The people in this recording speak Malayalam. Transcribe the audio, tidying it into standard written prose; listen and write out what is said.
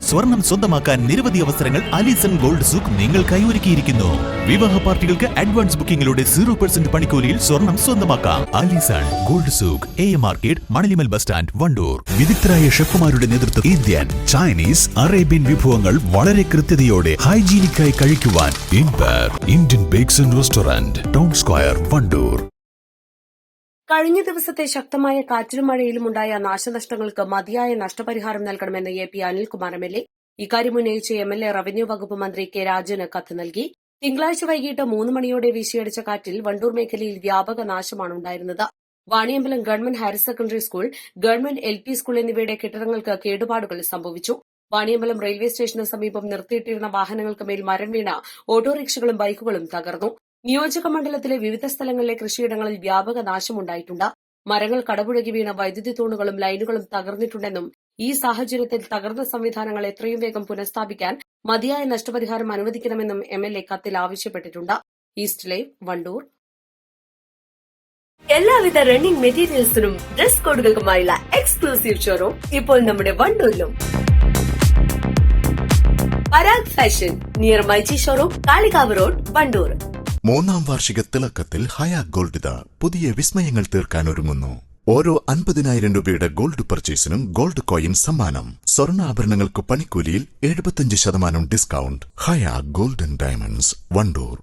സ്വർണം സ്വന്തമാക്കാൻ നിരവധി അവസരങ്ങൾ അലിസൺ ഗോൾഡ് സൂക്ക് നിങ്ങൾക്കായി ഒരുക്കിയിരിക്കുന്നു. വിവാഹ പാർട്ടികൾക്ക് അഡ്വാൻസ് ബുക്കിംഗിലൂടെ 0% പണിക്കൂലിയിൽ സ്വർണം സ്വന്തമാക്കാം. Alison gold souk, AM market, Manalimal bus stand, Wandoor. വിദഗ്ധരായ ഷെഫുമാരുടെ നേതൃത്വത്തിൽ ഇന്ത്യൻ, ചൈനീസ്, അറേബ്യൻ വിഭവങ്ങൾ വളരെ കൃത്യതയോടെ ഹൈജീനിക്കായി കഴിക്കുവാൻ Indian bakes and restaurant, town square, Wandoor. കഴിഞ്ഞ ദിവസത്തെ ശക്തമായ കാറ്റിലും മഴയിലും ഉണ്ടായ നാശനഷ്ടങ്ങൾക്ക് മതിയായ നഷ്ടപരിഹാരം നൽകണമെന്ന് AP അനിൽകുമാർ MLA. ഇക്കാര്യം ഉന്നയിച്ച് MLA റവന്യൂ വകുപ്പ് മന്ത്രി K രാജന് കത്ത് നൽകി. തിങ്കളാഴ്ച വൈകിട്ട് 3 മണിയോടെ വീശിയടിച്ച കാറ്റിൽ വണ്ടൂർ മേഖലയിൽ വ്യാപക നാശമാണ് ഉണ്ടായിരുന്നത്. Vaniyambalam government higher secondary school, government LP school എന്നിവയുടെ കെട്ടിടങ്ങൾക്ക് കേടുപാടുകൾ സംഭവിച്ചു. വാണിയമ്പലം റെയിൽവേ സ്റ്റേഷന് സമീപം നിർത്തിയിട്ടിരുന്ന വാഹനങ്ങൾക്ക് മേൽ മരം വീണ ഓട്ടോറിക്ഷകളും ബൈക്കുകളും തകർന്നു. നിയോജക മണ്ഡലത്തിലെ വിവിധ സ്ഥലങ്ങളിലെ കൃഷിയിടങ്ങളിൽ വ്യാപക നാശമുണ്ടായിട്ടുണ്ട്. മരങ്ങൾ കടപുഴകി വീണ വൈദ്യുതി തൂണുകളും ലൈനുകളും തകർന്നിട്ടുണ്ടെന്നും ഈ സാഹചര്യത്തിൽ തകർന്ന സംവിധാനങ്ങൾ എത്രയും വേഗം പുനഃസ്ഥാപിക്കാൻ മതിയായ നഷ്ടപരിഹാരം അനുവദിക്കണമെന്നും MLA കത്തിൽ ആവശ്യപ്പെട്ടിട്ടുണ്ട്. East live, Wandoor. എല്ലാവിധ റണ്ണിംഗ് മെറ്റീരിയൽസിനും ഡ്രസ് കോഡുകൾക്കുമായുള്ള എക്സ്ക്ലൂസീവ് ഷോറൂം ഇപ്പോൾ നമ്മുടെ വണ്ടൂരിലും. Parag fashion near myG showroom, Kalikavu road, Wandoor. 3ാം വാർഷിക തിളക്കത്തിൽ ഹയാ ഗോൾഡ് പുതിയ വിസ്മയങ്ങൾ തീർക്കാൻ ഒരുങ്ങുന്നു. ഓരോ 50,000 രൂപയുടെ ഗോൾഡ് പർച്ചേസിനും ഗോൾഡ് കോയിൻ സമ്മാനം. സ്വർണ്ണാഭരണങ്ങൾക്ക് പണിക്കൂലിയിൽ 75% ഡിസ്കൗണ്ട്. ഹയാ ഗോൾഡൻ ഡയമണ്ട്സ്, വണ്ടൂർ.